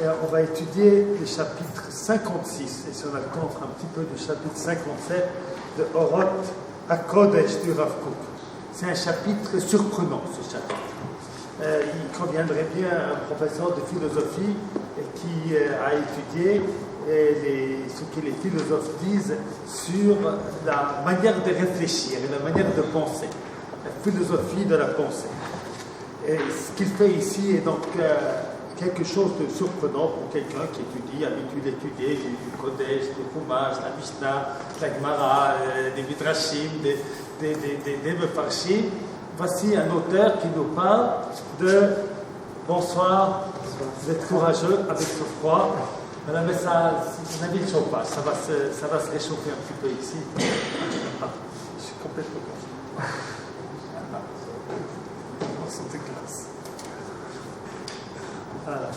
Et on va étudier le chapitre 56, et si on a le temps, on fera un petit peu du chapitre 57 de Orot HaKodesh du Rav Kook. C'est un chapitre surprenant, ce chapitre. Il conviendrait bien à un professeur de philosophie qui a étudié ce que les philosophes disent sur la manière de réfléchir et la manière de penser, la philosophie de la pensée. Et ce qu'il fait ici est donc quelque chose de surprenant pour quelqu'un qui étudie, habitué d'étudier du Kodesh, du Chumash, la Mishnah, la Gemara, des Midrashim, des Mefarshim. Voici un auteur qui nous parle de bonsoir, vous êtes courageux avec ce froid. Madame, mais ça, on a mis le chauffage, ça va se réchauffer un petit peu ici. Je suis complètement confiant. On sent glace. Voilà.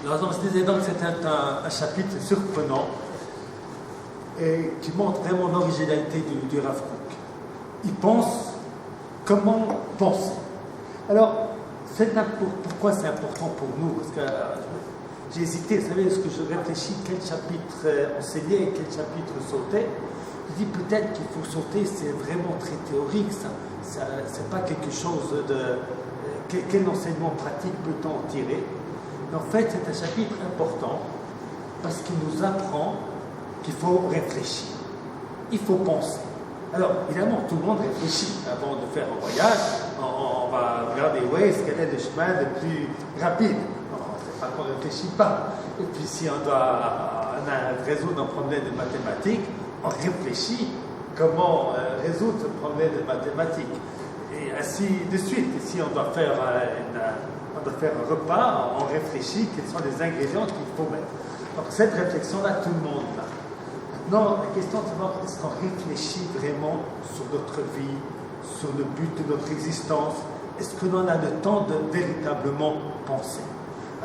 Alors, je disais donc que c'était un chapitre surprenant et qui montre vraiment l'originalité du Rav Kook. Il pense comment penser. Alors, pourquoi c'est important pour nous? Parce que j'ai hésité, vous savez, est-ce que je réfléchis quel chapitre enseigner et quel chapitre sauter? Je dis peut-être qu'il faut sauter, c'est vraiment très théorique, ça c'est pas quelque chose de... Quel enseignement pratique peut-on en tirer? Mais en fait, c'est un chapitre important parce qu'il nous apprend qu'il faut réfléchir, il faut penser. Alors, évidemment, tout le monde réfléchit avant de faire un voyage. On va regarder, quel est le chemin le plus rapide. C'est pas qu'on ne réfléchit pas. Et puis, si on a résoudre un problème de mathématiques, on réfléchit comment résoudre ce problème de mathématiques. Et ainsi de suite. Et si on doit faire un repas, on réfléchit quels sont les ingrédients qu'il faut mettre. Donc, cette réflexion-là, tout le monde l'a. Non, la question c'est savoir est-ce qu'on réfléchit vraiment sur notre vie, sur le but de notre existence? Est-ce que l'on a le temps de véritablement penser?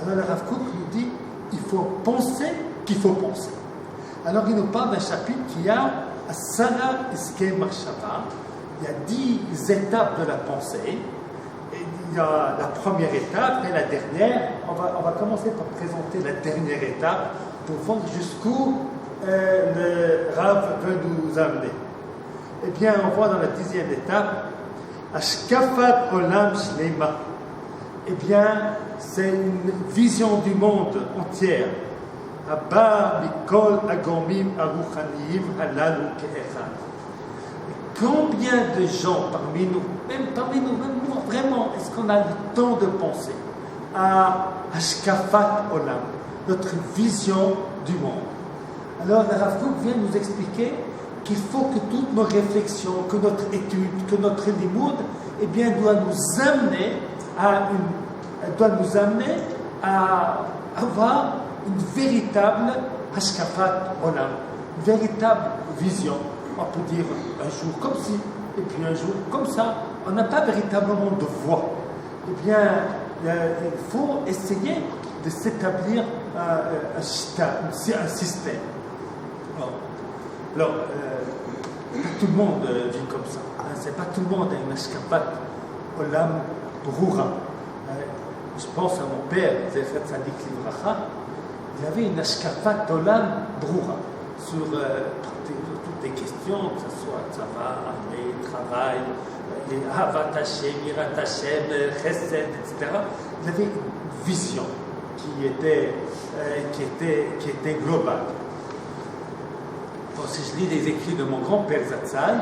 Alors le Rav Kook nous dit il faut penser qu'il faut penser. Alors il nous parle d'un chapitre qui a Asara Iske Marshava. Il y a 10 étapes de la pensée. Et il y a la première étape et la dernière. On va commencer par présenter la dernière étape pour voir jusqu'où le Rav veut nous amener. Eh bien, on voit dans la 10e étape, Ashkafat Olam Shleima. Eh bien, c'est une vision du monde entière. Abba Mikol Agomim Aruchaniyim Halalu Ke'echad. Combien de gens parmi nous, même nous, vraiment, est-ce qu'on a le temps de penser à Ashkafat Olam, notre vision du monde? Alors, le Rav Kook vient nous expliquer qu'il faut que toutes nos réflexions, que notre étude, que notre limoud, eh bien, doit nous amener à avoir une véritable hashkafat olam, une véritable vision. On peut dire un jour comme ci, et puis un jour comme ça. On n'a pas véritablement de voie. Eh bien, il faut essayer de s'établir un système. Alors, tout le monde vit comme ça. C'est pas tout le monde a une ashkafat olam brura. Je pense à mon père, Zefet Sadik Livracha, il avait une ashkafat olam brura sur toutes les questions, que ce soit tzava, armée, travail, les havat Hashem, irat Hashem, chesed, etc. Il avait une vision qui était globale. Bon, si je lis les écrits de mon grand-père Zatzal,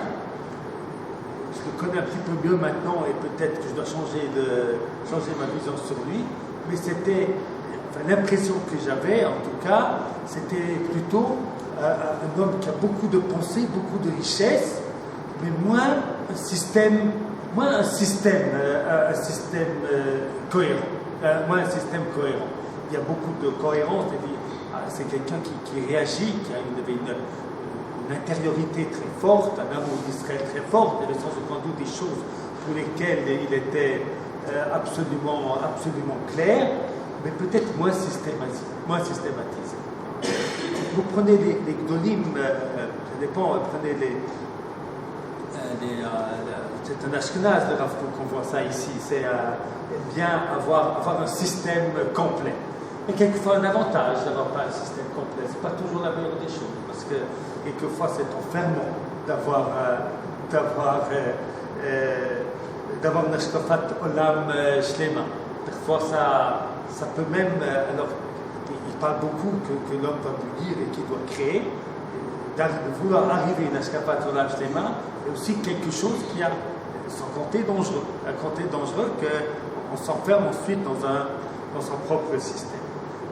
je le connais un petit peu mieux maintenant et peut-être que je dois changer ma vision sur lui, mais l'impression que j'avais, en tout cas, c'était plutôt un homme qui a beaucoup de pensées, beaucoup de richesses, mais moins un système cohérent. Il y a beaucoup de cohérence, c'est quelqu'un qui réagit, qui a une intériorité très forte, un amour d'Israël très fort, et le sens de conduite des choses pour lesquelles il était absolument clair, mais peut-être moins systématisé. Vous prenez les gdolim, ça dépend, prenez c'est un ashkenaz de Rav Kook qu'on voit ça ici, c'est bien avoir un système complet. Et quelquefois un avantage d'avoir pas un système complet. Ce n'est pas toujours la meilleure des choses, parce que quelquefois c'est enfermant d'avoir une ashkafat olam shlema. Parfois ça peut même, alors il parle beaucoup que l'homme doit bouillir et qu'il doit créer, de vouloir arriver à une ashkafat olam shlema, et aussi quelque chose qui a, sans compter dangereux, qu'on s'enferme ensuite dans son propre système.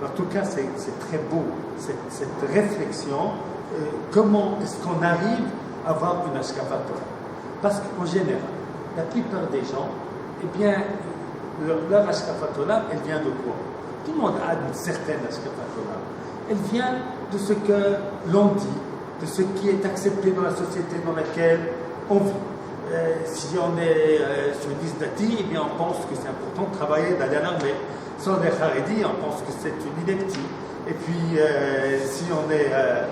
En tout cas, c'est très beau, cette réflexion, comment est-ce qu'on arrive à avoir une ashkafat olam. Parce qu'en général, la plupart des gens, eh bien, leur ashkafat olam, elle vient de quoi? Tout le monde a une certaine ashkafat olam. Elle vient de ce que l'on dit, de ce qui est accepté dans la société dans laquelle on vit. Si on est sioniste dati, eh bien, on pense que c'est important de travailler, d'aller à l'armée. Si on est haredi, on pense que c'est une ineptie. Et puis, si on est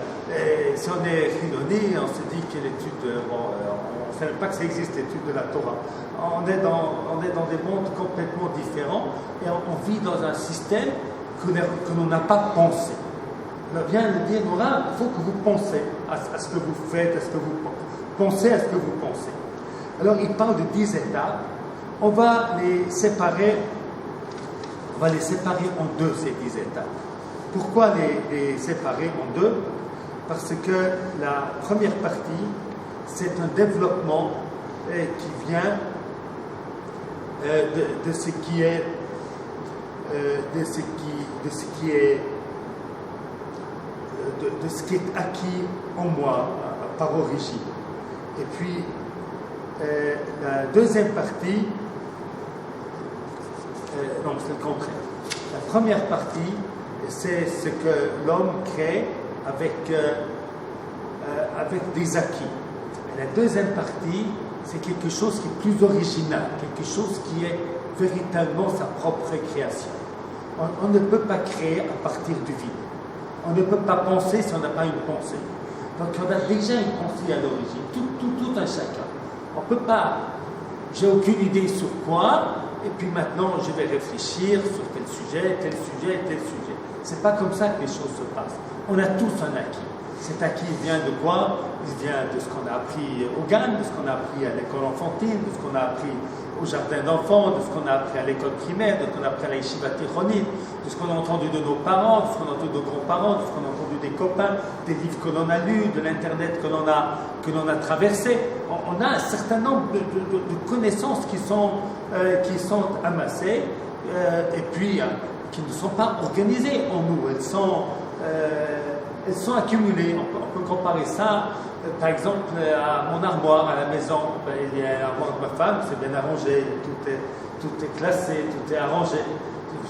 chiloni, on se dit que l'étude, on ne sait même pas que ça existe, l'étude de la Torah. On est dans des mondes complètement différents et on vit dans un système que l'on n'a pas pensé. Alors vient le dire, il faut que vous pensez à ce que vous faites, à ce que vous pensez, à ce que vous pensez. Alors il parle de 10 étapes. On va les séparer en deux, ces 10 étapes. Pourquoi les séparer en deux? Parce que la première partie, c'est un développement qui vient de ce qui est acquis en moi par origine. Et puis la deuxième partie, non, c'est le contraire. La première partie, c'est ce que l'homme crée avec des acquis. Et la deuxième partie, c'est quelque chose qui est plus original, quelque chose qui est véritablement sa propre création. On ne peut pas créer à partir du vide. On ne peut pas penser si on n'a pas une pensée. Donc on a déjà une pensée à l'origine, tout un chacun. On ne peut pas, j'ai aucune idée sur quoi, et puis maintenant je vais réfléchir sur tel sujet. C'est pas comme ça que les choses se passent. On a tous un acquis. Cet acquis vient de quoi? Il vient de ce qu'on a appris au GAN, de ce qu'on a appris à l'école enfantine, de ce qu'on a appris au jardin d'enfants, de ce qu'on a appris à l'école primaire, de ce qu'on a appris à la yeshiva tichonite, de ce qu'on a entendu de nos parents, de ce qu'on a entendu de nos grands-parents, de ce qu'on a entendu des copains, des livres que l'on a lus, de l'internet que l'on a traversé. On a un certain nombre de connaissances qui sont amassées et puis qui ne sont pas organisées en nous. Elles sont accumulées. On peut comparer ça, par exemple, à mon armoire à la maison. Il y a l'armoire de ma femme, c'est bien arrangé, tout est classé, tout est arrangé.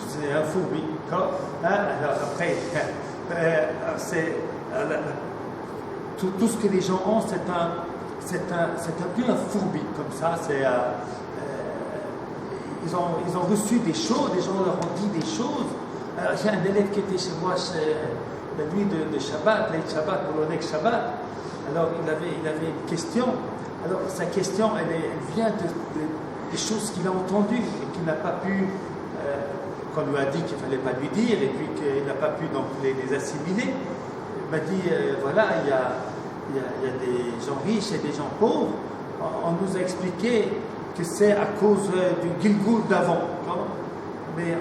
C'est un fourbi. Alors après, tout ce que les gens ont, c'est un peu un fourbi comme ça. Ils ont reçu des choses, les gens leur ont dit des choses. Alors, j'ai un élève qui était chez moi la nuit de Shabbat, l'Eid Shabbat, pour le next Shabbat. Alors il avait une question. Alors sa question, elle vient des choses qu'il a entendues et qu'il n'a pas pu, qu'on lui a dit qu'il ne fallait pas lui dire et puis qu'il n'a pas pu donc les assimiler. Il m'a dit, voilà, il y a des gens riches et des gens pauvres. On nous a expliqué que c'est à cause du Gilgoul d'avant. Mais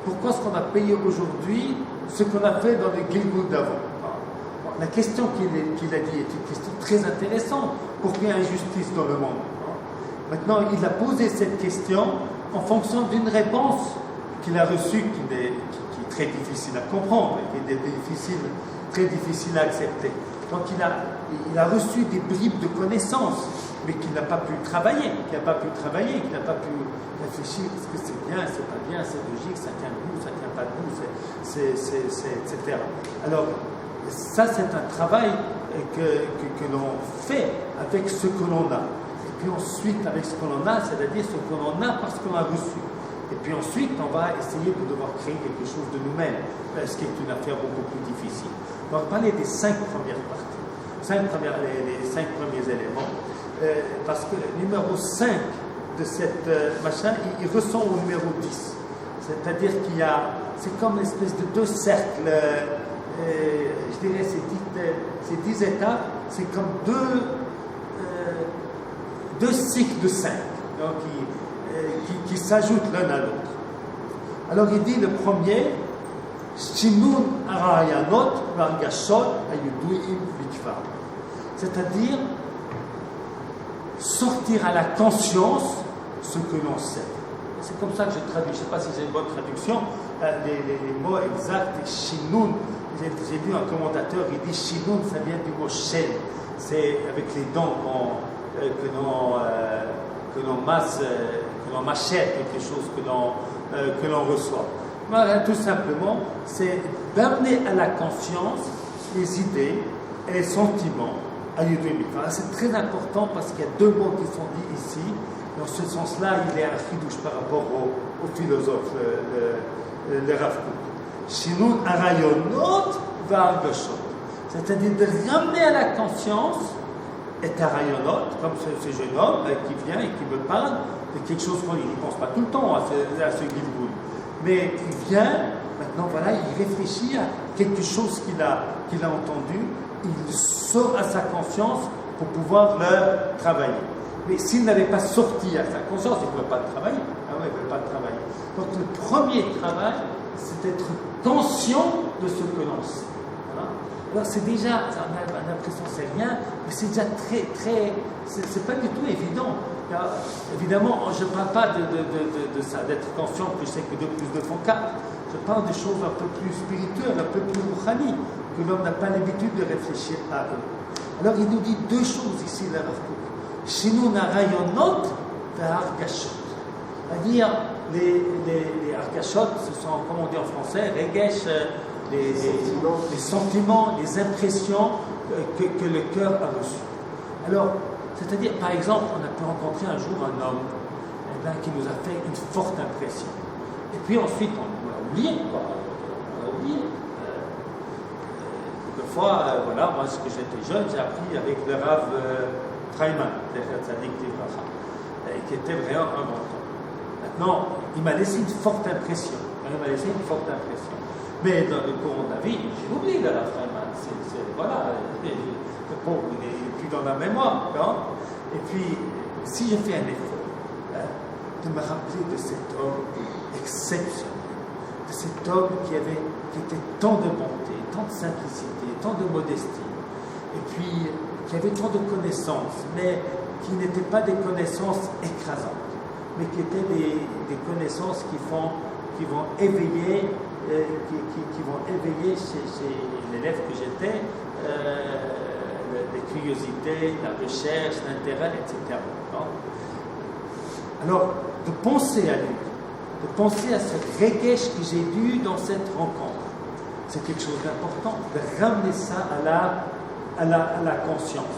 pourquoi est-ce qu'on a payé aujourd'hui ce qu'on a fait dans le Gilgoul d'avant? La question qu'il a dit est une question très intéressante. Pourquoi il y a injustice dans le monde? Maintenant, il a posé cette question en fonction d'une réponse qu'il a reçue qui est très difficile à comprendre, qui est très difficile à accepter. Donc il a reçu des bribes de connaissances, mais qu'il n'a pas pu travailler, qu'il n'a pas pu réfléchir, est-ce que c'est bien, c'est pas bien, c'est logique, ça tient debout, ça tient pas debout, etc. Alors, ça c'est un travail que l'on fait avec ce que l'on a. Et puis ensuite, avec ce que l'on a, c'est-à-dire ce que l'on a parce qu'on a reçu. Et puis ensuite, on va essayer de devoir créer quelque chose de nous-mêmes, ce qui est une affaire beaucoup plus difficile. On va parler des 5 premières parties, les 5 premiers éléments, parce que le numéro 5 de cette machin, il ressemble au numéro 10. C'est-à-dire c'est comme une espèce de deux cercles, je dirais ces 10 étapes, c'est comme deux cycles de 5, donc qui s'ajoutent l'un à l'autre. Alors il dit le premier, Shinun Arayanot Vargashot Ayuduim Vikvar, c'est-à-dire sortir à la conscience ce que l'on sait. C'est comme ça que je traduis. Je ne sais pas si j'ai une bonne traduction. Les mots exacts, Shinun, j'ai vu un commentateur, il dit Shinun, ça vient du mot Shen. C'est avec les dents que l'on mâchette quelque chose que l'on reçoit. Voilà, tout simplement, c'est d'amener à la conscience les idées et les sentiments à Yudhimi. C'est très important parce qu'il y a deux mots qui sont dits ici. Dans ce sens-là, il est un chidouche par rapport au philosophe, le Rav Kook. Shinun arayonot v'argashot. C'est-à-dire de ramener à la conscience et arayonot, comme ce jeune homme qui vient et qui me parle de quelque chose qu'il ne pense pas tout le temps à ce Gilboul. Mais il vient, maintenant voilà, il réfléchit à quelque chose qu'il a entendu, il sort à sa conscience pour pouvoir le travailler. Mais s'il n'avait pas sorti à sa conscience, il ne pouvait pas le travailler. Ah ouais, il ne pouvait pas le travailler. Donc le premier travail, c'est d'être conscient de ce que l'on sait. Voilà. Alors c'est déjà, on a l'impression que c'est rien, mais c'est déjà c'est pas du tout évident. Car, évidemment, je ne parle pas de ça, d'être conscient que je sais que 2 plus 2 font 4. Je parle de choses un peu plus spirituelles, un peu plus rouhani, que l'homme n'a pas l'habitude de réfléchir à eux. Alors il nous dit 2 choses ici, le Rav Kook. Shinun arayonot ve'argashot. C'est-à-dire, les argashot, ce sont, comme on dit en français, regesh, les sentiments, les impressions que le cœur a reçues. Alors, c'est-à-dire, par exemple, on a pu rencontrer un jour un homme qui nous a fait une forte impression. Et puis ensuite, on l'a oublié, quoi. On l'a oublié. Quelquefois, voilà, moi, quand j'étais jeune, j'ai appris avec le Rav Freiman, qui était vraiment un bon temps. Maintenant, il m'a laissé une forte impression. Mais dans le courant de la vie, j'ai oublié le Rav Freiman. Voilà, le pauvre, il n'est plus dans la mémoire. Non? Et puis, si je fais un effort, de me rappeler de cet homme exceptionnel, de cet homme qui était tant de bonté, tant de simplicité, tant de modestie, et puis qui avait tant de connaissances, mais qui n'étaient pas des connaissances écrasantes, mais qui étaient des connaissances qui vont éveiller, chez l'élève que j'étais, les curiosités, la recherche, l'intérêt, etc. Alors, de penser à lui, de penser à ce regesh que j'ai vu dans cette rencontre, c'est quelque chose d'important, de ramener ça à la conscience.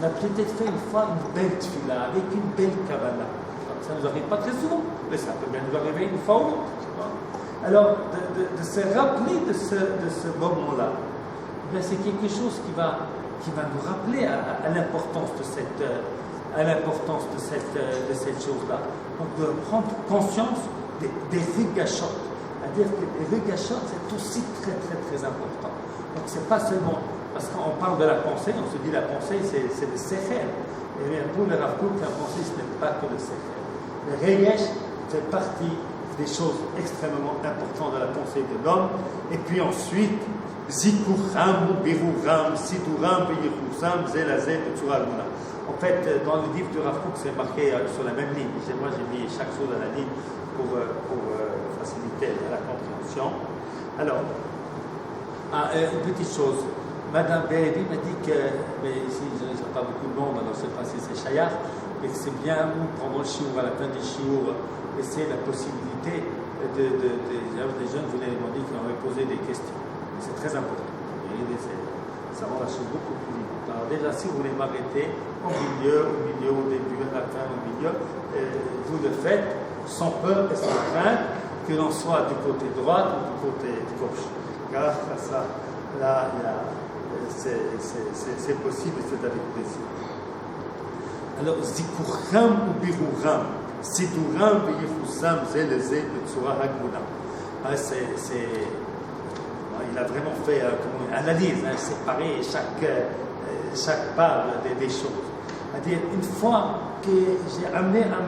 On a peut-être fait une fois une belle tefila, avec une belle kabbala. Ça ne nous arrive pas très souvent, mais ça peut bien nous arriver une fois ou l'autre. Alors, de se rappeler de ce moment-là, c'est quelque chose qui va nous rappeler à l'importance de cette chose-là. Donc, de prendre conscience des regashot. C'est-à-dire que les regashot, c'est aussi très, très, très important. Donc, c'est pas seulement, parce qu'on parle de la pensée, on se dit la pensée, c'est le sechel. Et bien, pour le Rav Kook, la pensée, ce n'est pas que le sechel. Le regesh fait partie des choses extrêmement importantes de la pensée de l'homme. Et puis ensuite, Zikuram, Biruram, Siduram, Beyichusam, Zelazé, Betsuraluna. En fait, dans le livre du Rav Kook, c'est marqué sur la même ligne. Moi, j'ai mis chaque chose à la ligne pour faciliter la compréhension. Alors, une petite chose. Madame Béhébi m'a dit que, mais ici, je n'ai pas beaucoup de monde, alors je ne sais pas si c'est Chayar, mais que c'est bien, ou pendant le chiour, à la fin du chiour, laisser la possibilité des jeunes, vous l'avez demandé, qui m'avaient posé des questions. C'est très important. Ça rend la chose beaucoup plus vite. Alors déjà, si vous voulez m'arrêter au milieu, au début, à la fin, au milieu, vous le faites sans peur et sans crainte que l'on soit du côté droit ou du côté gauche. Grâce à ça, là, c'est possible et c'est avec plaisir. Alors, Zikuram ou Biruram, Siduram v'yichusam ze leze b'tzura haguna. Il a vraiment fait une analyse, séparer chaque part des choses. C'est-à-dire, une fois que j'ai amené à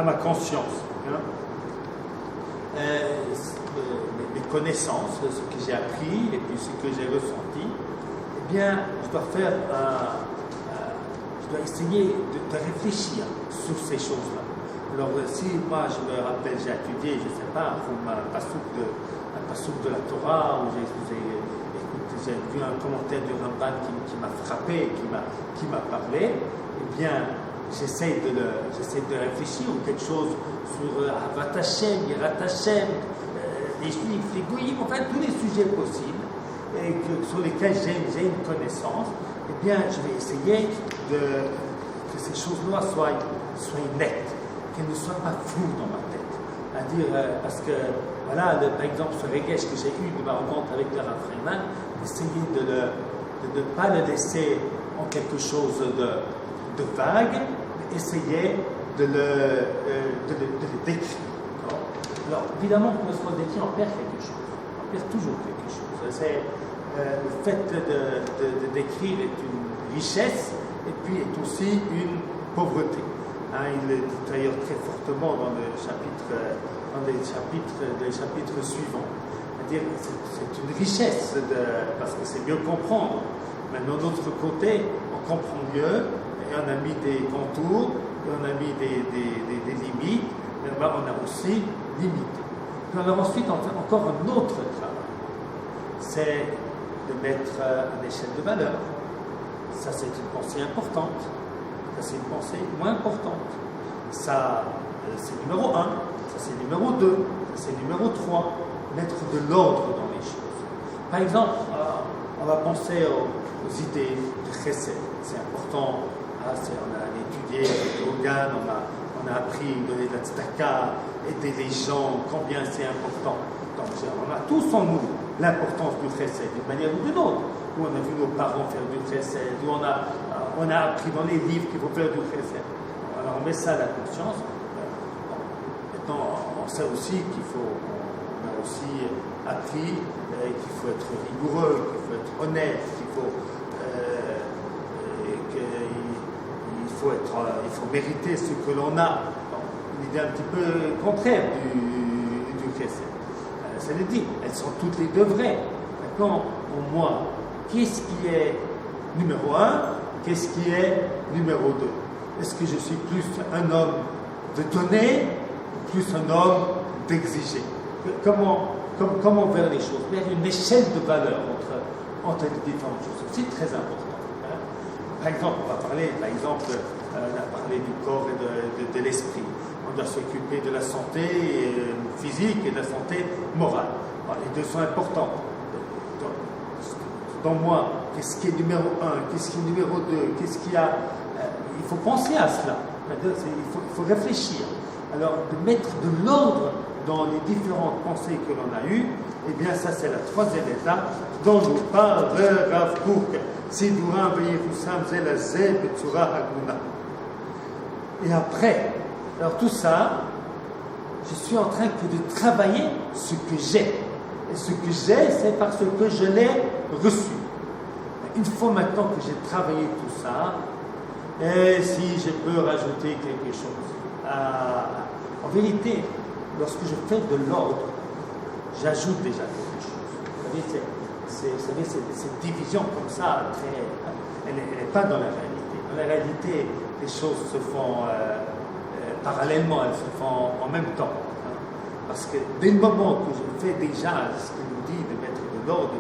ma conscience mes connaissances, ce que j'ai appris et puis ce que j'ai ressenti, eh bien, je dois essayer de réfléchir sur ces choses-là. Alors, si moi je me rappelle, j'ai étudié, je ne sais pas, un passouk de la Torah, ou j'ai vu un commentaire du Ramban qui m'a frappé, qui m'a parlé, eh bien, j'essaie de réfléchir ou quelque chose sur Avat Hashem, Yirat Hashem, les Juifs, les Goyim, enfin tous les sujets possibles sur lesquels j'ai une connaissance. Eh bien, je vais essayer que ces choses-là soient nettes, qu'elles ne soient pas floues dans ma tête. C'est-à-dire, parce que, voilà, par exemple, ce regesh que j'ai eu de ma rencontre avec le Rav Freiman, essayer de ne pas le laisser en quelque chose de vague, mais essayer de le décrire. Alors, évidemment, qu'on soit décrit, on perd quelque chose. On perd toujours quelque chose. Le fait de décrire est une richesse et puis est aussi une pauvreté. Il le dit d'ailleurs très fortement dans les chapitres suivants. C'est-à-dire c'est une richesse parce que c'est mieux comprendre. Mais d'un autre côté, on comprend mieux et on a mis des contours et on a mis des limites. Mais là, on a aussi limité. Alors ensuite, on fait encore un autre travail. C'est de mettre une échelle de valeur. Ça, c'est une pensée importante. Ça, c'est une pensée moins importante. Ça, c'est numéro 1. Ça, c'est numéro 2. Ça, c'est numéro 3. Mettre de l'ordre dans les choses. Par exemple, on va penser aux idées de chesed. C'est important. On a étudié le Hogan, on a appris de la tzedaka, aider les gens, combien c'est important. Donc, on a tous en nous l'importance du chesed, d'une manière ou d'une autre. Où on a vu nos parents faire du chesed, où on a appris dans les livres qu'il faut faire du chesed. Alors on met ça à la conscience. Maintenant, on sait aussi on a aussi appris qu'il faut être rigoureux, qu'il faut être honnête, qu'il faut mériter ce que l'on a. Une idée un petit peu contraire du chesed. Ça le dit, elles sont toutes les deux vraies. Maintenant, pour moi, qu'est-ce qui est numéro 1, qu'est-ce qui est numéro 2? Est-ce que je suis plus un homme de donner ou plus un homme d'exiger? Comment faire les choses? Il y a une échelle de valeur entre les différentes choses. C'est très important. Par exemple, on a parlé du corps et de l'esprit. On doit s'occuper de la santé physique et de la santé morale. Alors, les deux sont importants. Dans moi, qu'est-ce qui est numéro 1, qu'est-ce qui est numéro 2, qu'est-ce qu'il y a. Il faut penser à cela. Il faut réfléchir. Alors, de mettre de l'ordre dans les différentes pensées que l'on a eues, eh bien, ça, c'est la troisième étape dont nous parle Rav Kook. Siduram v'yichusam ze leze b'tzura haguna. Et après, alors tout ça, je suis en train que de travailler ce que j'ai. Et ce que j'ai, c'est parce que je l'ai reçu. Une fois maintenant que j'ai travaillé tout ça, et si je peux rajouter quelque chose. En vérité, lorsque je fais de l'ordre, j'ajoute déjà quelque chose. Vous savez, cette division comme ça, elle n'est pas dans la réalité. Dans la réalité, les choses se font parallèlement, elles se font en même temps. Parce que dès le moment que je fais déjà ce qu'il nous dit de mettre de l'ordre, de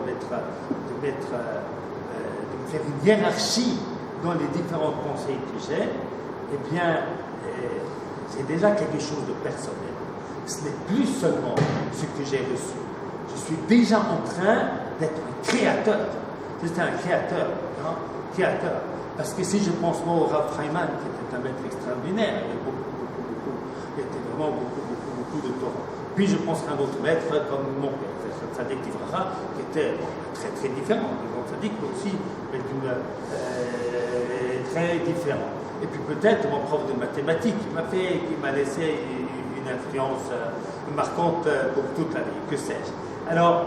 faire une hiérarchie dans les différentes pensées que j'ai, eh bien, c'est déjà quelque chose de personnel. Ce n'est plus seulement ce que j'ai reçu. Je suis déjà en train d'être un créateur. C'est un créateur. Créateur. Parce que si je pense moi au Rav Freiman, qui était un maître extraordinaire, il y avait il était vraiment beaucoup de Torah. Puis je pense à un autre maître comme mon père, Tzadik Livracha, qui était très très différent. Le grand Tzadik aussi, mais très différent. Et puis peut-être mon prof de mathématiques qui m'a laissé une influence marquante pour toute la vie, que sais-je. Alors,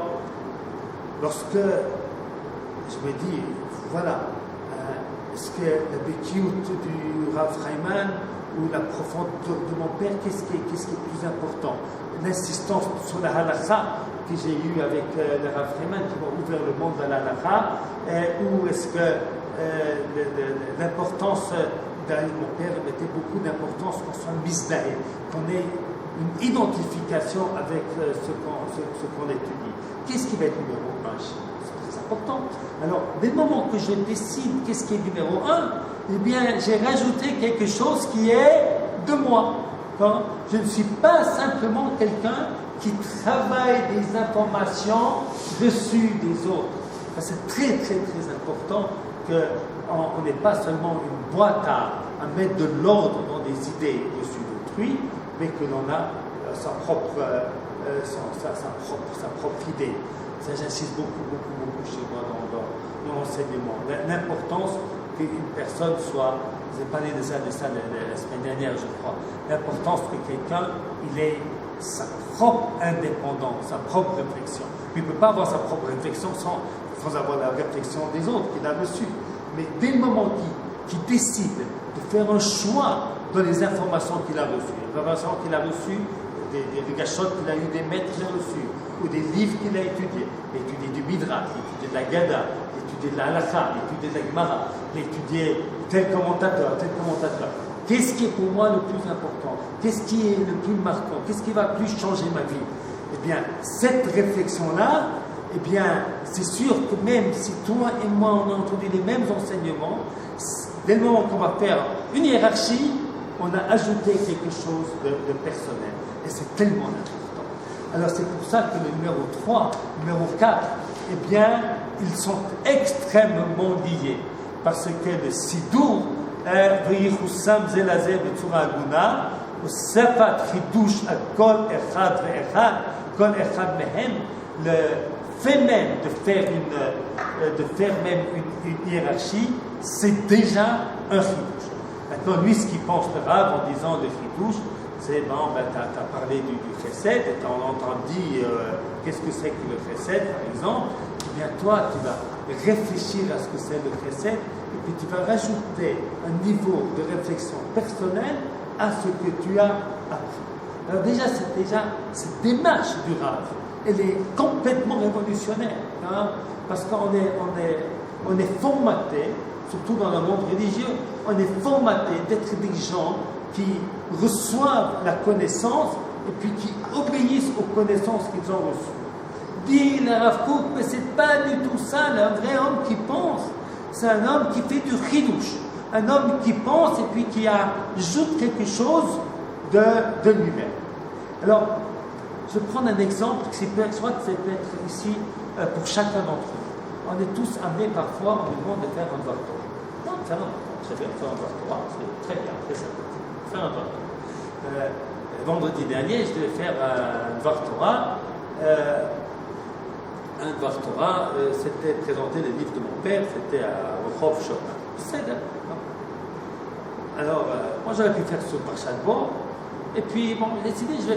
lorsque je me dis, voilà, est-ce que la béquioute du Rav Freiman ou la profondeur de mon père, qu'est-ce qui est plus important? L'insistance sur la halakha que j'ai eue avec le Rav Freiman qui m'a ouvert le monde de la halakha, ou est-ce que l'importance mon père mettait beaucoup d'importance qu'on soit misdaé, qu'on ait une identification avec ce qu'on étudie. Qu'est-ce qui va être numéro 1 chez nous? C'est très important. Alors, dès le moment que je décide qu'est-ce qui est numéro 1, eh bien, j'ai rajouté quelque chose qui est de moi. Hein? Je ne suis pas simplement quelqu'un qui travaille des informations dessus des autres. Enfin, c'est très, très, très important qu'on n'ait pas seulement une boîte à mettre de l'ordre dans des idées dessus d'autrui, mais que l'on a sa propre idée. Ça, j'insiste beaucoup chez moi dans l'enseignement. L'importance qu'une personne soit, je vous ai parlé de ça la semaine dernière, je crois, l'importance que quelqu'un, il ait sa propre indépendance, sa propre réflexion. Il ne peut pas avoir sa propre réflexion sans avoir la réflexion des autres qu'il a reçue. Mais dès le moment qu'il décide de faire un choix dans les informations qu'il a reçues, les informations qu'il a reçues, des gachotes qu'il a eu, des maîtres qu'il a reçus, ou des livres qu'il a étudiés, étudier du Midrash, étudier de la Gada, étudier de la Halakha, étudier de la Gemara, étudier tel commentateur. Qu'est-ce qui est pour moi le plus important? Qu'est-ce qui est le plus marquant? Qu'est-ce qui va plus changer ma vie? Eh bien, cette réflexion-là, eh bien, c'est sûr que même si toi et moi, on a entendu les mêmes enseignements, dès le moment qu'on va faire une hiérarchie, on a ajouté quelque chose de personnel. Et c'est tellement important. Alors, c'est pour ça que le numéro 3, numéro 4, eh bien, ils sont extrêmement liés. Parce que le Sidour, ויחוסם זה לזה בצורה הגונה, וספת חידוש על כל אחד ואחד, כל אחד מהם, le fait même de faire même une hiérarchie, c'est déjà un chidouche. Maintenant, lui, ce qu'il pense le Rav en disant le chidouche, c'est, tu as parlé du chesed, et tu as entendu qu'est-ce que c'est que le chesed, par exemple. Eh bien, toi, tu vas réfléchir à ce que c'est le chesed, et puis tu vas rajouter un niveau de réflexion personnelle à ce que tu as appris. Alors déjà, cette démarche du Rav, elle est complètement révolutionnaire, hein, parce qu'on est formaté, surtout dans le monde religieux, on est formaté d'être des gens qui reçoivent la connaissance et puis qui obéissent aux connaissances qu'ils ont reçues. Dit le Rav Kook, mais c'est pas du tout ça, un vrai homme qui pense, c'est un homme qui fait du chidouche, un homme qui pense et puis qui ajoute quelque chose de lui-même. Alors, je vais prendre un exemple qui peut être ici pour chacun d'entre nous. On est tous amenés parfois, on nous demande de faire un Dvar Torah. Non, faire un Dvar Torah, c'est bien, faire un Dvar Torah, c'est très bien, très simple. Faire un Dvar Torah. Vendredi dernier, je devais faire un Dvar Torah. Un Dvar Torah, c'était présenter le livre de mon père, c'était à Rehov Shoma. C'est d'accord. Alors, moi j'aurais pu faire ce Parshat Bo. Et puis, bon, j'ai décidé, je vais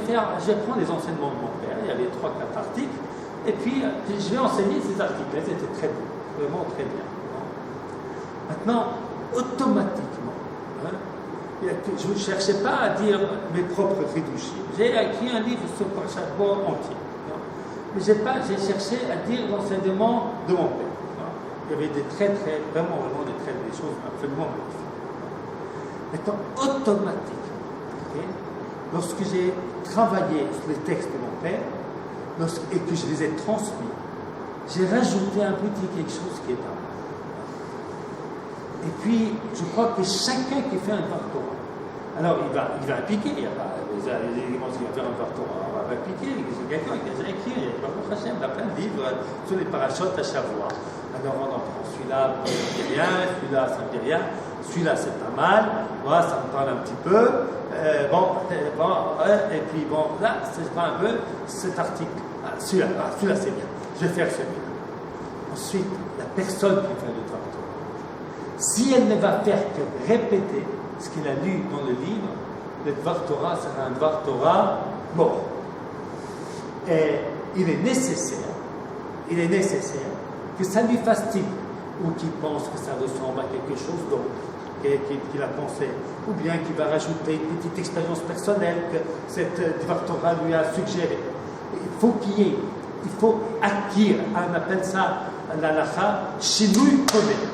prendre les enseignements de mon père. Il y avait 3-4 articles. Et puis, je vais enseigner ces articles. C'était très beau, vraiment très bien. Maintenant, automatiquement, je ne cherchais pas à dire mes propres chidouchim. J'ai écrit un livre sur Parshat Bo entier. Mais j'ai cherché à dire l'enseignement de mon père. Il y avait vraiment des choses absolument magnifiques. Maintenant, automatiquement, lorsque j'ai travaillé sur les textes de mon père et que je les ai transmis, j'ai rajouté un petit quelque chose qui est à moi. Et puis, je crois que chacun qui fait un Dvar Torah, alors il va appliquer, il y a pas les éléments qui vont faire un Dvar Torah, on va appliquer, c'est quelqu'un qui a déjà écrit, il y a plein de livres sur les parachutes à Shavua. Alors on en prend celui-là, ça me dit rien, celui-là, ça me dit rien, celui-là c'est pas mal, moi ça me parle un petit peu, et puis bon, là, c'est pas un peu cet article, celui-là c'est bien, je vais faire celui-là. Ensuite, la personne qui fait le Dvar Torah, Si elle ne va faire que répéter ce qu'il a lu dans le livre, le Dvar Torah sera un Dvar Torah mort. Et il est nécessaire que ça lui fasse tilt, ou qu'il pense que ça ressemble à quelque chose d'autre qu'il a pensé, ou bien qu'il va rajouter une petite expérience personnelle que cette Dvar Torah lui a suggérée. Il faut acquérir, on appelle ça l'alacha shinui kodeh.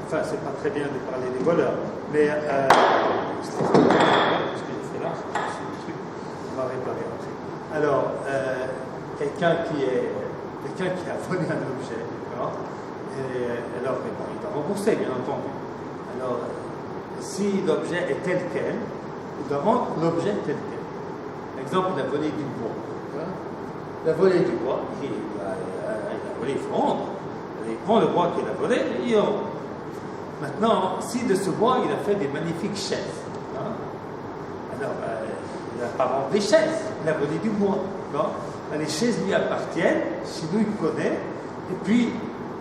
Enfin, c'est pas très bien de parler des voleurs, mais ce que j'ai fait là, on va réparer après. Alors, quelqu'un qui a volé un objet, d'accord, et alors, bon, il doit rembourser, bien entendu. Alors, si l'objet est tel quel, il doit rendre l'objet tel quel. Par exemple, il a volé du bois. Il a volé du bois, il a volé, il faut rendre. Il prend le bois qu'il a volé et il rend. Maintenant, si de ce bois, il a fait des magnifiques chaises, hein, alors il n'a pas rendu des chaises, il a volé du bois. Non, les chaises lui appartiennent, chez nous il connaît, et puis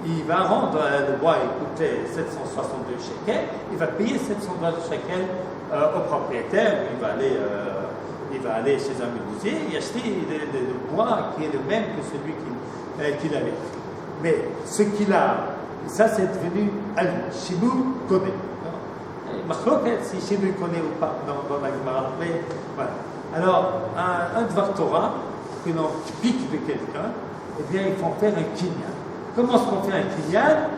il va rendre le bois, il coûtait 762 shekels, il va payer 762 shekels au propriétaire, il va aller chez un menuisier et acheter le bois qui est le même que celui qu'il avait. Mais ce qu'il a, ça c'est devenu à lui. Chez nous, connaît. Machloket, si chez nous connaît ou pas, dans la Gemara. Voilà. Alors, un Dvar Torah, que l'on pique de quelqu'un, eh bien, il faut en faire un kinyan. Comment est-ce qu'on fait un kinyan?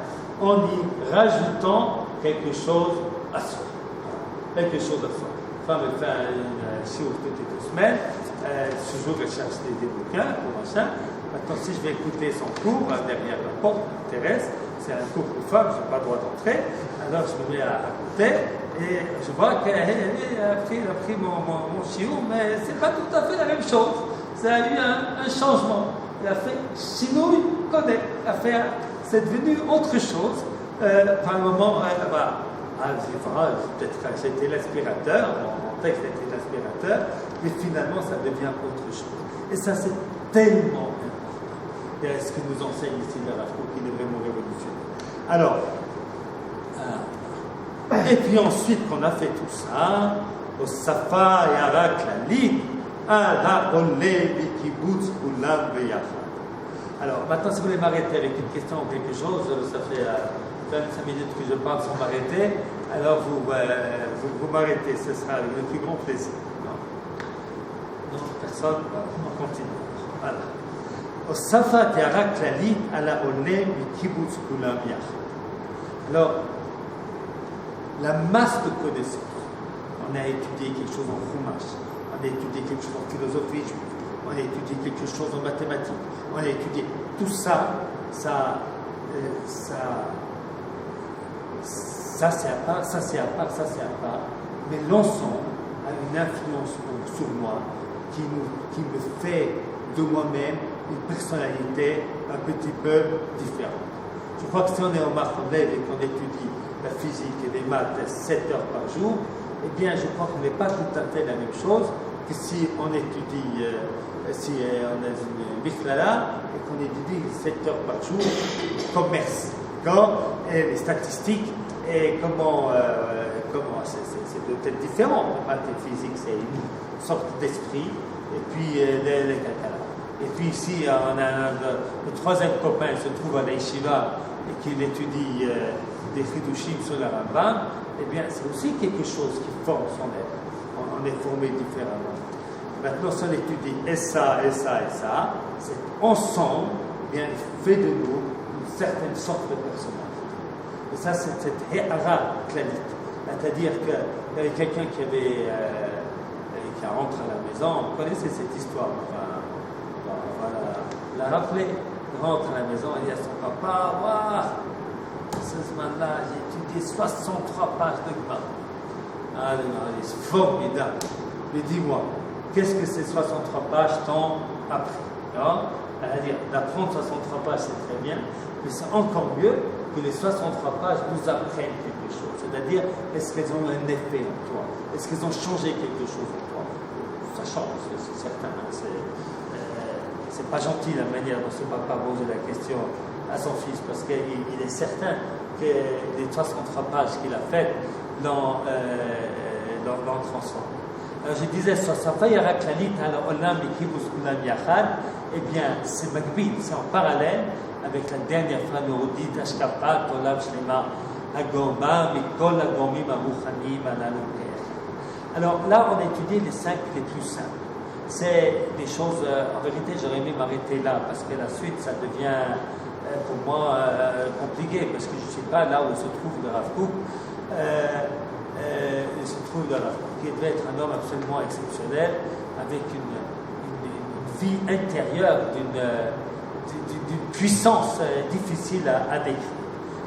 En y rajoutant quelque chose à soi. Quelque chose à soi. Femme fait un shiur toutes les 2 semaines, toujours elle cherche des bouquins, pour machin. Maintenant, si je vais écouter son cours, derrière la porte, qui m'intéresse, c'est un cours pour femmes, je n'ai pas le droit d'entrer, alors je me mets à écouter, et je vois qu'elle a pris mon shiur, mais ce n'est pas tout à fait la même chose. Ça a eu un changement. Elle a fait Shinui Kodeh. C'est devenu autre chose. Par un moment, elle va. Peut-être que c'était l'aspirateur, mon texte était l'aspirateur, mais finalement ça devient autre chose. Et ça c'est tellement important. Et ce que nous enseigne ici le Rav Kook, qui est vraiment révolutionnaire. Alors, et puis ensuite qu'on a fait tout ça, au Safa et Arak la Ligue, alors maintenant si vous voulez m'arrêter avec une question ou quelque chose, ça fait 25 minutes que je parle sans m'arrêter, alors vous m'arrêtez, ce sera avec le plus grand plaisir. Non, personne, on continue. Voilà. Au Safa Tiarak Klali ala Ole Mikibutz Kulam Yach. Alors, la masse de connaissances, on a étudié quelque chose en Chumash, on a étudié quelque chose en philosophie juive, on a étudié quelque chose en mathématiques, on a étudié tout ça, c'est à part, ça c'est à part, mais l'ensemble a une influence sur moi qui me fait de moi-même une personnalité un petit peu différente. Je crois que si on est au Marcolev et qu'on étudie la physique et les maths 7 heures par jour, eh bien je crois qu'on n'est pas tout à fait la même chose que si on étudie, si on a une Bichlala et qu'on étudie 7 heures par jour, le commerce, et les statistiques, et comment c'est peut-être différent. Les maths et physique, c'est une sorte d'esprit, et puis les calculs. Et puis ici, on a le troisième copain se trouve à l'Yeshiva et qu'il étudie des Chidushim sur la Rambam, eh bien c'est aussi quelque chose qui forme son être. On est formé différemment. Maintenant, si on étudie et ça, c'est ensemble, eh bien, fait de nous une certaine sorte de personnalité. Et ça, c'est cette Héara Klanit. C'est-à-dire qu'il y avait quelqu'un qui rentre à la maison, vous connaissez cette histoire, la rappeler, il rentre à la maison et dit à son papa, waouh, ce semaine-là, j'ai étudié 63 pages de Gemara. Ah, c'est formidable. Mais dis-moi, qu'est-ce que ces 63 pages t'ont appris? C'est-à-dire, d'apprendre 63 pages, c'est très bien, mais c'est encore mieux que les 63 pages nous apprennent quelque chose. C'est-à-dire, est-ce qu'elles ont un effet en toi? Est-ce qu'elles ont changé quelque chose en toi? Ça change, c'est certain. C'est pas gentil la manière dont ce papa pose la question à son fils, parce qu'il est certain les 63 pages qu'il a faites dans Transforme. Alors je disais, eh bien, c'est Magbid, c'est en parallèle avec la dernière phrase de Ashkapat, Olam Shlema, Agorba, Mikol, Agormim, Aruchanim, Analuker. Alors là, on a étudié les 5 les plus simples. C'est des choses, en vérité, j'aurais aimé m'arrêter là, parce que la suite, ça devient pour moi compliqué, parce que je ne suis pas là où se trouve le Rav Kook. Il se trouve dans la qui devait être un homme absolument exceptionnel, avec une vie intérieure d'une puissance difficile à décrire.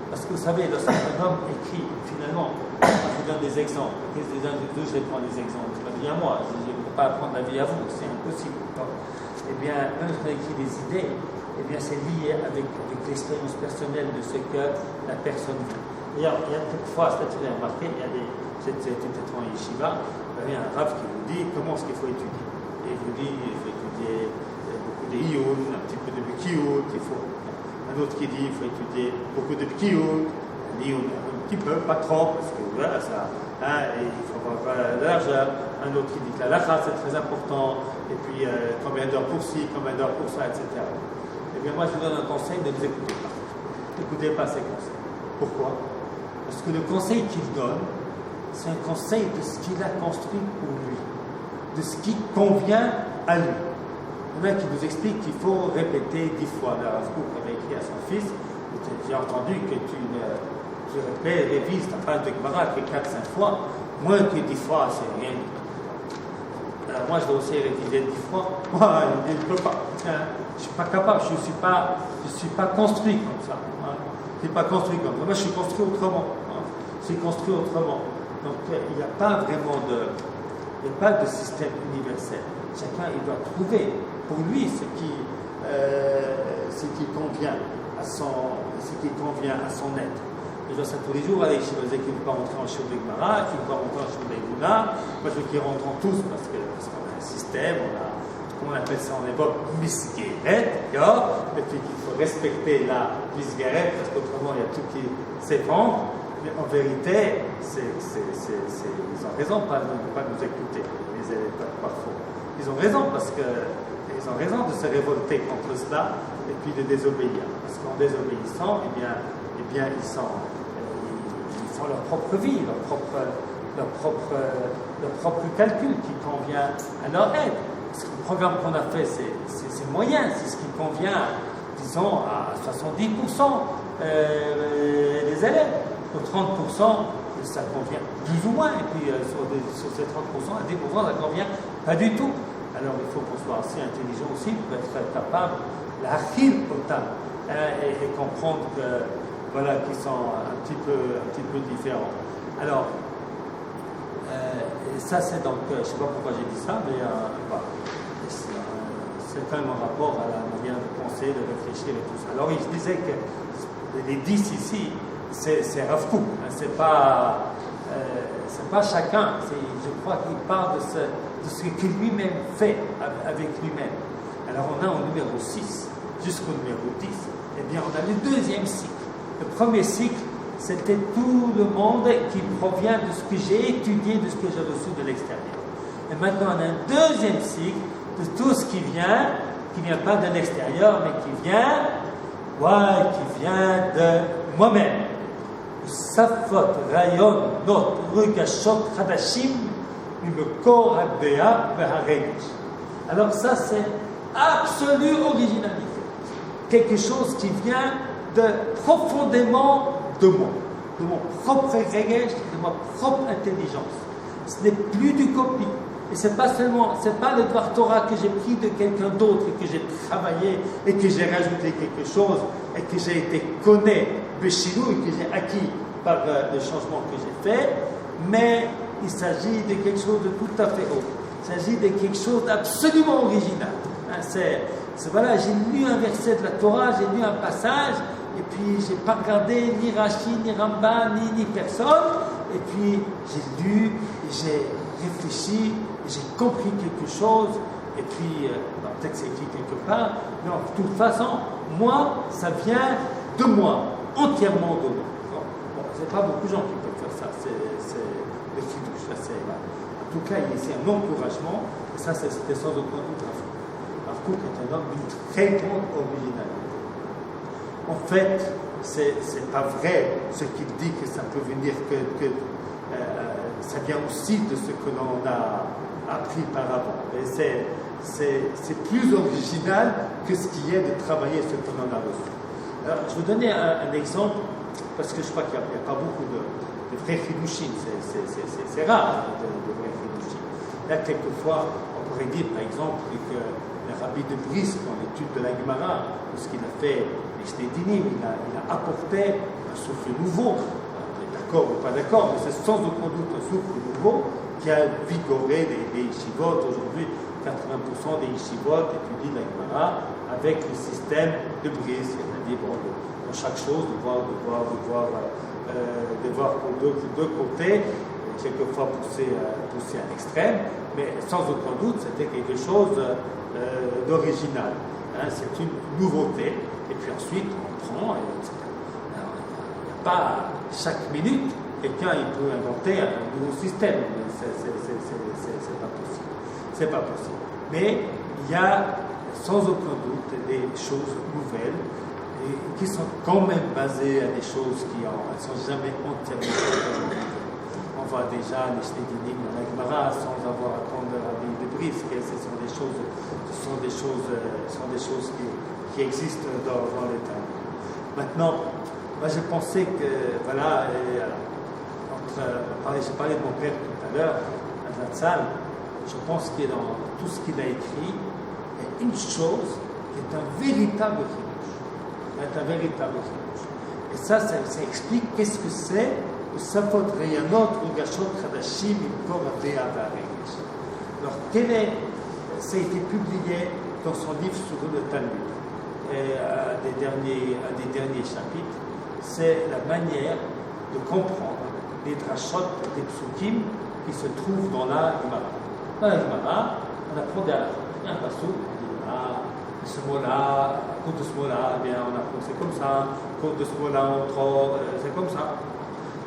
Parce que vous savez, lorsqu'un homme écrit, finalement, je vous donne des exemples, d'où je vais prendre des exemples, c'est la vie à moi, je ne peux pas apprendre la vie à vous, c'est impossible. Donc, eh bien, même quand on écrit des idées, eh bien, c'est lié avec l'expérience personnelle de ce que la personne vit. D'ailleurs, il y a quelquefois, c'est peut-être remarqué, il y a c'était peut-être en yeshiva, il y a un rav qui vous dit comment est-ce qu'il faut étudier. Et il vous dit il faut étudier beaucoup de iyun, un petit peu de bikiyut, un autre qui dit il faut étudier beaucoup de bikiyut, un iyun un petit peu, pas trop, parce que voilà, ça, et il faut avoir de l'argent. Un autre qui dit que la lacha c'est très important, et puis combien d'heures pour ci, combien d'heures pour ça, etc. Eh bien moi je vous donne un conseil, ne les écoutez pas. N'écoutez pas ces conseils. Pourquoi? Parce que le conseil qu'il donne, c'est un conseil de ce qu'il a construit pour lui, de ce qui convient à lui. Il y en a qui nous explique qu'il faut répéter 10 fois. Le Rav Kook avait écrit à son fils, j'ai entendu que tu révises ta page de Gemara que 4-5 fois, moins que 10 fois, c'est rien. Alors moi, je dois aussi réviser 10 fois. Moi, je ne peux pas. Je ne suis pas capable, je ne suis pas construit comme ça. Je ne suis pas construit comme ça. Moi, je suis construit autrement. Je suis construit autrement. Donc, il n'y a pas vraiment de système universel. Chacun, il doit trouver pour lui ce qui convient à son être. Je vois ça tous les jours avec Shiva qui ne veut pas rentrer en Shiva Gemara, qui ne veut pas rentrer en Shiva Eguna. Moi, je veux qu'ils rentrent tous parce qu'on a un système, comment on appelle ça en époque, misgeret, d'accord? Et puis qu'il faut respecter la misgeret parce qu'autrement, il y a tout qui s'effondre. Mais en vérité, ils ont raison de ne pas nous écouter, les élèves parfois. Ils ont raison parce qu'ils ont raison de se révolter contre cela et puis de désobéir. Parce qu'en désobéissant, eh bien ils font leur propre vie, leur propre calcul qui convient à leur aide. Parce que le programme qu'on a fait, c'est moyen, c'est ce qui convient, disons, à 70% des élèves. Aux 30%, ça convient plus ou moins, et puis sur ces 30%, à 10%, ça convient pas du tout. Alors il faut qu'on soit assez intelligent aussi pour être capable d'achil total et comprendre que voilà, qu'ils sont un petit peu différents. Alors, ça c'est donc, je ne sais pas pourquoi j'ai dit ça, mais voilà. C'est quand même en rapport à la manière de penser, de réfléchir et tout ça. Alors il disait que les 10 ici, c'est Rav Kook, hein, c'est pas chacun. Je crois qu'il parle de ce que lui-même fait avec lui-même. Alors on a au numéro 6 jusqu'au numéro 10, eh bien on a le deuxième cycle. Le premier cycle, c'était tout le monde qui provient de ce que j'ai étudié, de ce que j'ai reçu de l'extérieur. Et maintenant on a un deuxième cycle de tout ce qui vient pas de l'extérieur, mais qui vient de moi-même. Safot, rayon, not, regashot, hadashim, imekor, hadbea, veharegish. Alors ça, c'est absolue originalité. Quelque chose qui vient profondément de moi, de mon propre regesh, de ma propre intelligence. Ce n'est plus du copie. Et c'est pas le Dvar Torah que j'ai pris de quelqu'un d'autre et que j'ai travaillé et que j'ai rajouté quelque chose et que j'ai été connu de chez nous et que j'ai acquis par les changements que j'ai faits, mais il s'agit de quelque chose de tout à fait autre. Il s'agit de quelque chose d'absolument original. Voilà, j'ai lu un verset de la Torah, j'ai lu un passage, et puis j'ai pas regardé ni Rashi, ni Rambam, ni personne, et puis j'ai lu, j'ai réfléchi, j'ai compris quelque chose, et puis dans le texte c'est écrit quelque part, mais de toute façon, moi, ça vient de moi, entièrement de moi. c'est pas beaucoup de gens qui peuvent faire ça. C'est le chidouche. En tout cas, c'est un encouragement. Et ça, c'était sans aucun doute Rav Kook. Rav Kook est un homme d'une très grande originalité. En fait, c'est pas vrai ce qu'il dit que ça peut venir que ça vient aussi de ce que l'on a appris par avant. Et c'est plus original que ce qui est de travailler ce que l'on a reçu. Alors, je vais vous donner un exemple, parce que je crois qu'il n'y a pas beaucoup de vrais chidushim. C'est rare de vrais chidushim. Là, quelquefois, on pourrait dire, par exemple, que le rabbi de Brisk, dans l'étude de la Gemara, ce qu'il a fait, les Shnedinim, il a apporté un souffle nouveau. D'accord ou pas d'accord, mais c'est sans aucun doute un souffle nouveau qui a vigoré les yeshivot. Aujourd'hui, 80% des yeshivot étudient la Gemara avec le système de Brisk, c'est-à-dire dans chaque chose, de voir pour deux côtés, quelquefois poussé à l'extrême, mais sans aucun doute, c'était quelque chose d'original. Hein, c'est une nouveauté, et puis ensuite, on prend, etc. Alors, il n'y a pas, chaque minute, quelqu'un il peut inventer un nouveau système. C'est pas possible. C'est pas possible. Mais il y a sans aucun doute des choses nouvelles et qui sont quand même basées à des choses qui ne sont jamais entièrement nouvelles. On voit déjà les Shnedinim dans la Gemara sans avoir à prendre la vie de Brisk. Ce sont des choses qui existent dans le temps. Maintenant, moi j'ai pensé que, voilà, j'ai parlé de mon père tout à l'heure, à Zatzal, je pense que dans tout ce qu'il a écrit, il y a une chose qui est un véritable chidush. Et ça explique qu'est-ce que c'est le Safot Reyanot ou Gashot Chadashim Imkor Avea V'Aregesh. Alors, ça a été publié dans son livre sur le Talmud, un des derniers chapitres. C'est la manière de comprendre les drashot, des psukim qui se trouvent dans la Gemara. Dans la Gemara, on apprend des halachot. Il y a un passage, on dit ce mot-là, à cause de ce mot-là, eh bien, on apprend c'est comme ça, à cause de ce mot-là, c'est comme ça.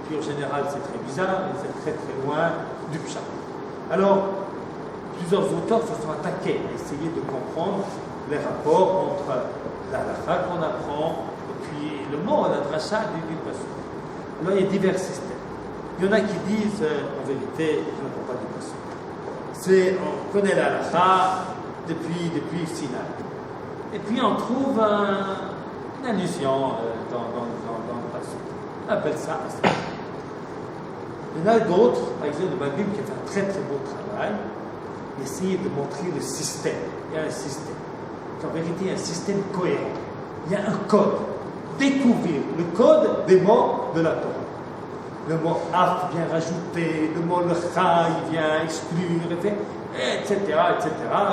Puis en général, c'est très bizarre, et c'est très très loin du pshat. Alors, plusieurs auteurs se sont attaqués à essayer de comprendre les rapports entre la halakha qu'on apprend et puis le mot, la dracha du passage. Alors, il y a divers systèmes. Il y en a qui disent, en vérité, je ne comprends pas du passage. On connaît la halakha depuis Sinaï. Et puis on trouve une allusion dans le passage. On appelle ça Asra. Il y en a d'autres, par exemple le Bible qui a fait un très très beau travail, essayer de montrer le système. Il y a un système. En vérité, il y a un système cohérent. Il y a un code. Découvrir le code des mots de la Torah. Le mot af vient rajouter, le mot le cha vient exclure, etc.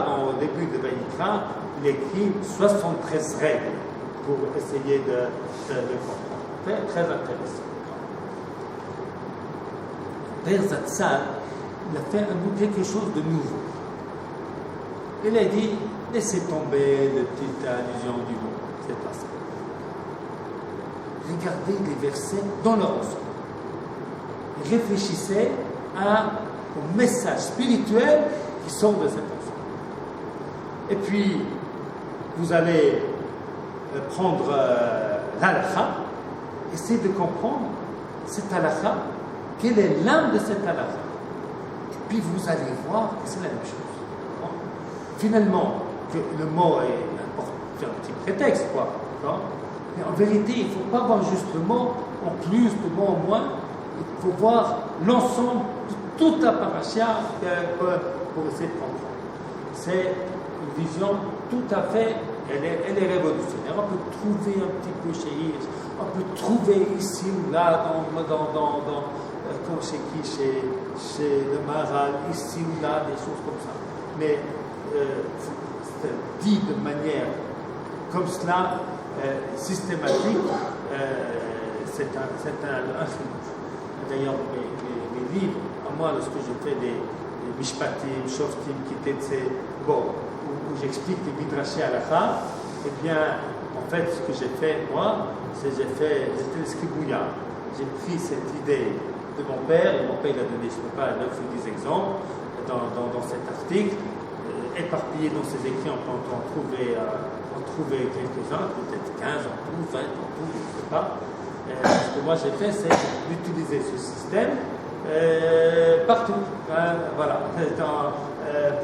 Dans le début de Vaïkra, il écrit 73 règles pour essayer de comprendre. C'est très intéressant. Père Zatzal, il a fait quelque chose de nouveau. Il a dit, laissez tomber les petites allusions du mot. C'est pas ça. Regardez les versets dans leur ensemble. Réfléchissez au message spirituel qui sort de cet ensemble. Et puis, vous allez prendre l'halakha, essayez de comprendre cette halakha, quelle est l'âme de cette halakha. Et puis, vous allez voir que c'est la même chose. Bon. Finalement, que le mot est un petit prétexte, quoi. Bon. Mais en vérité, il ne faut pas voir juste le mot en plus, le mot en moins. Il faut voir l'ensemble de toute la parasha pour essayer de comprendre. C'est une vision tout à fait, elle est révolutionnaire. On peut trouver un petit peu chez Hirsch, on peut trouver ici ou là, comme chez qui, chez le Maharal, ici ou là, des choses comme ça. Mais c'est dit de manière comme cela, systématique, c'est un chidouch. D'ailleurs, mes livres, à moi, lorsque je fais des mishpatim, shoftim, kitetse, où j'explique les midrashé halakha, eh bien, en fait, ce que j'ai fait, moi, c'est j'ai fait le scribouya. j'ai pris cette idée de mon père, et mon père il a donné, je ne sais pas, 9 ou 10 exemples dans cet article, éparpillés dans ses écrits, on peut en trouver quelques-uns, peut-être 15 en tout, 20 en tout, je ne sais pas. Ce que moi j'ai fait, c'est d'utiliser ce système partout, voilà,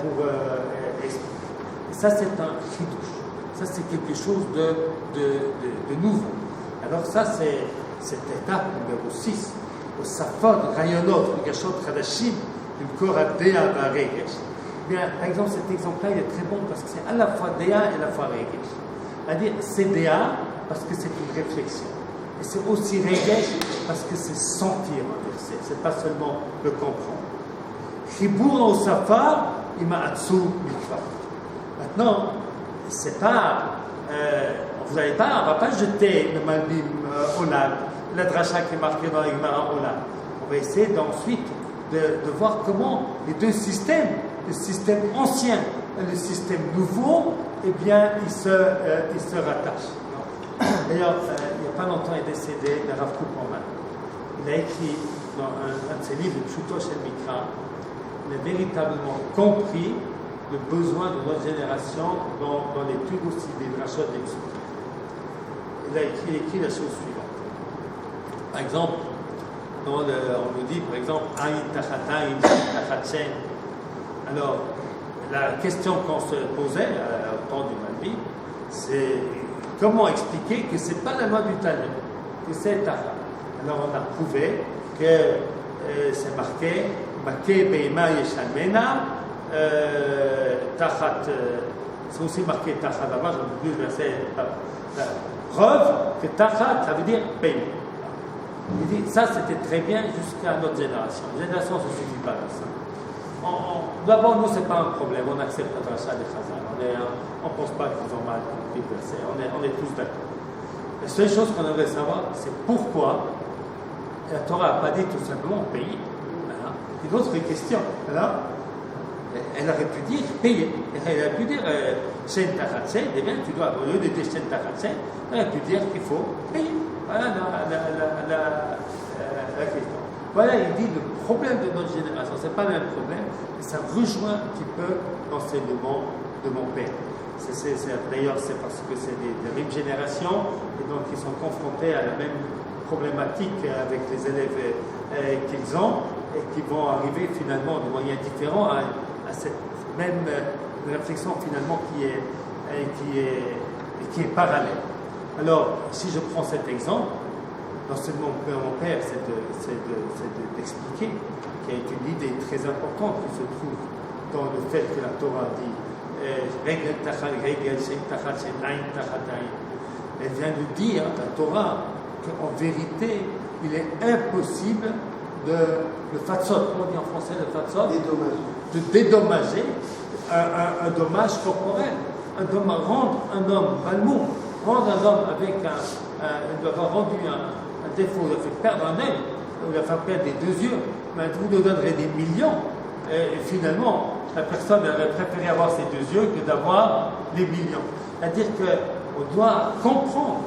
pour expliquer. Et ça, c'est un chidouche. Ça, c'est quelque chose de nouveau. Alors ça, c'est cette étape numéro 6. Au Safod, Rayonot, Gashot, Hadashim, une Koradea Varegesh. Bien, par exemple, cet exemple-là, il est très bon parce que c'est à la fois Dea et à la fois Regesh. C'est-à-dire, c'est Dea parce que c'est une réflexion. Et c'est aussi Regesh parce que c'est sentir un verset, c'est pas seulement le comprendre. Chibour au Safar, Imaatsu Mikva. Maintenant, c'est pas. On va pas jeter le Malbim Olam, la dracha qui est marquée dans l'Igmara Olam. On va essayer d'ensuite de voir comment les deux systèmes, le système ancien et le système nouveau, eh bien, ils se rattachent. D'ailleurs, il n'y a pas longtemps, il est décédé de Rav Kook Oman. Il a écrit dans un de ses livres, le Pshuto Shel Mikra, il a véritablement compris le besoin de notre génération dans l'étude aussi des drachot des psukim. Il a écrit la chose suivante. Par exemple, on nous dit, par exemple, Aïn Tachatayim, Tachatchen. Alors, la question qu'on se posait au temps du Malbim, c'est comment expliquer que ce n'est pas la loi du Talmud, que c'est Tachat. Alors, on a prouvé que c'est marqué, Maké Beima Yeshalmena, Tachat, c'est aussi marqué Tachat là-bas, j'ai vu le verset. Preuve que Tachat, ça veut dire payer. Il dit, ça c'était très bien jusqu'à notre génération. La génération ne se suffit pas à ça. D'abord, nous, ce n'est pas un problème, on accepte la dracha des Chazal. On ne pense pas qu'ils ont mal compris le verset, on est tous d'accord. La seule chose qu'on aimerait savoir, c'est pourquoi la Torah n'a pas dit tout simplement payer. Voilà. Une autre question. Alors, elle aurait pu dire payer. Elle aurait pu dire Shen Tachatsen, eh bien, tu dois, au lieu de dire Shen Tachatsen, elle aurait pu dire qu'il faut payer. Voilà la question. Voilà, il dit le problème de notre génération, ce n'est pas le même problème, mais ça rejoint un petit peu l'enseignement de mon père. D'ailleurs, c'est parce que c'est des mêmes générations, et donc ils sont confrontés à la même problématique avec les élèves qu'ils ont, et qui vont arriver finalement de moyens différents à cette même réflexion finalement qui est parallèle. Alors, si je prends cet exemple, l'enseignement de mon père, c'est d'expliquer qu'il y a une idée très importante qui se trouve dans le fait que la Torah dit elle vient de dire, la Torah, qu'en vérité, il est impossible le fatsot, comment on dit en français le fatsot, de dédommager un dommage corporel, rendre un homme balmou, rendre un homme avec il lui avoir rendu un défaut, il a fait perdre un œil, il a fait perdre les 2 yeux, mais vous nous donnerez des millions, et finalement, la personne aurait préféré avoir ses 2 yeux que d'avoir les millions. C'est-à-dire qu'on doit comprendre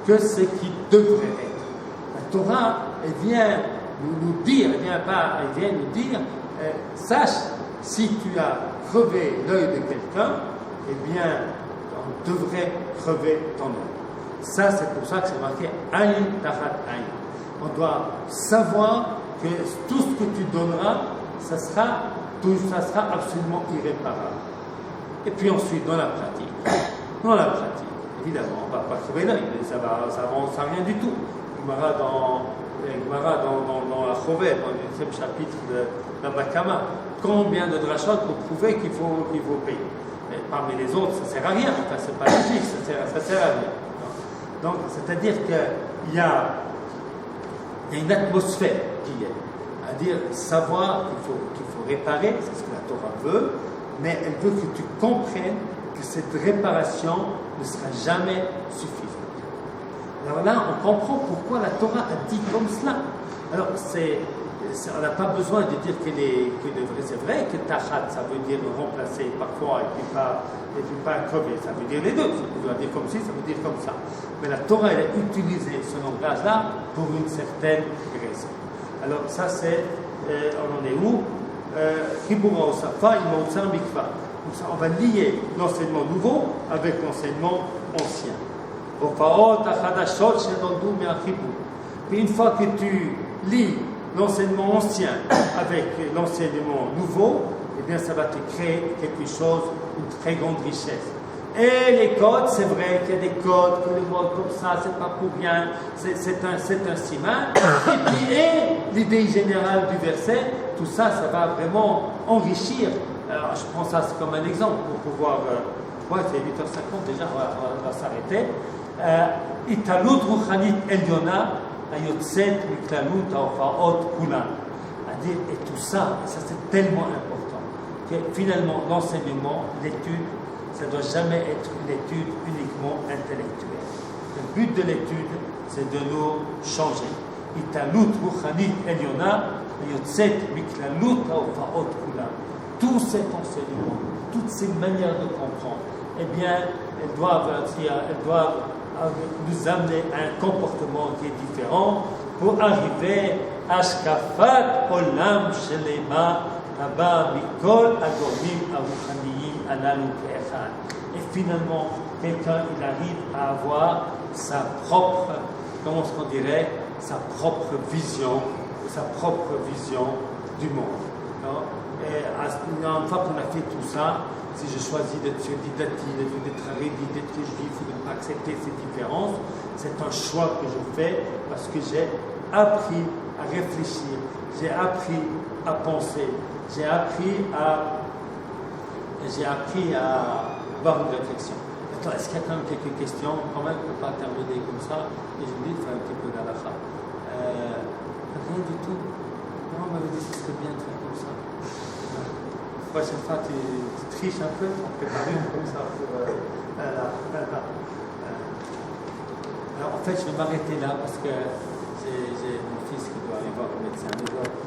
que ce qui devrait être. La Torah, elle vient nous dire, elle vient nous dire, sache, si tu as crevé l'œil de quelqu'un, eh bien, on devrait crever ton œil. Ça, c'est pour ça que c'est marqué Aïn Tachat Aïn. On doit savoir que tout ce que tu donneras, ça sera absolument irréparable. Et puis ensuite, dans la pratique, évidemment, on ne va pas crever l'œil, mais ça avance à rien du tout. Gemara dans la Chovet, dans le 8e chapitre de la Bakama, combien de drachot pour prouver qu'il faut payer. Et parmi les autres, ça ne sert à rien, enfin, c'est pas logique, ça sert à rien. Donc, c'est-à-dire qu'il y a une atmosphère qui est, à dire, savoir qu'il faut réparer, c'est ce que la Torah veut, mais elle veut que tu comprennes que cette réparation ne sera jamais suffisante. Alors là, on comprend pourquoi la Torah a dit comme cela. Alors, on n'a pas besoin de dire que c'est vrai que tachat, ça veut dire remplacer parfois et puis pas cover, ça veut dire les deux. Ça veut dire comme ci, ça veut dire comme ça. Mais la Torah, elle a utilisé ce langage-là pour une certaine raison. Alors ça c'est, on en est où? Chibura Osafa, Imautzar Mikva. On va lier l'enseignement nouveau avec l'enseignement ancien. Puis une fois que tu lis l'enseignement ancien avec l'enseignement nouveau, eh bien ça va te créer quelque chose, une très grande richesse. Et les codes, c'est vrai qu'il y a des codes, que les mots comme ça, c'est pas pour rien, c'est un siman. Et puis, l'idée générale du verset, tout ça, ça va vraiment enrichir. Alors, je prends ça comme un exemple pour pouvoir. C'est 8h50 déjà, on va s'arrêter. Italut ruchanit elyona ayotzet miklalut haofaot kulan. C'est-à-dire, et tout ça, et ça c'est tellement important, que finalement, l'enseignement, l'étude, ça ne doit jamais être une étude uniquement intellectuelle. Le but de l'étude, c'est de nous changer. Italut ruchanit elyona ayotzet miklalut haofaot kulan. Tout cet enseignement, toutes ces manières de comprendre, eh bien, elles doivent nous amener à un comportement qui est différent pour arriver à Shkafat Olam Shelema Haba Mikol Agormim Aruchaniyim Alalu Ke'echad. Et finalement, quelqu'un il arrive à avoir sa propre, comment est-ce qu'on dirait, sa propre vision du monde. Non? Et une fois qu'on a fait tout ça, si je choisis d'être didactique, d'être haredi, d'être juif, ou de ne pas accepter ces différences, c'est un choix que je fais parce que j'ai appris à réfléchir, j'ai appris à penser, j'ai appris à avoir une réflexion. Attends, est-ce qu'il y a quand même quelques questions? Quand même, on ne peut pas terminer comme ça. Et je me dis de faire un petit peu d'alacha. Rien du tout. Non, on m'avait dit que ce serait bien de faire comme ça. La prochaine fois, tu triches un peu, on prépare une comme ça pour. Alors, en fait, je vais m'arrêter là parce que j'ai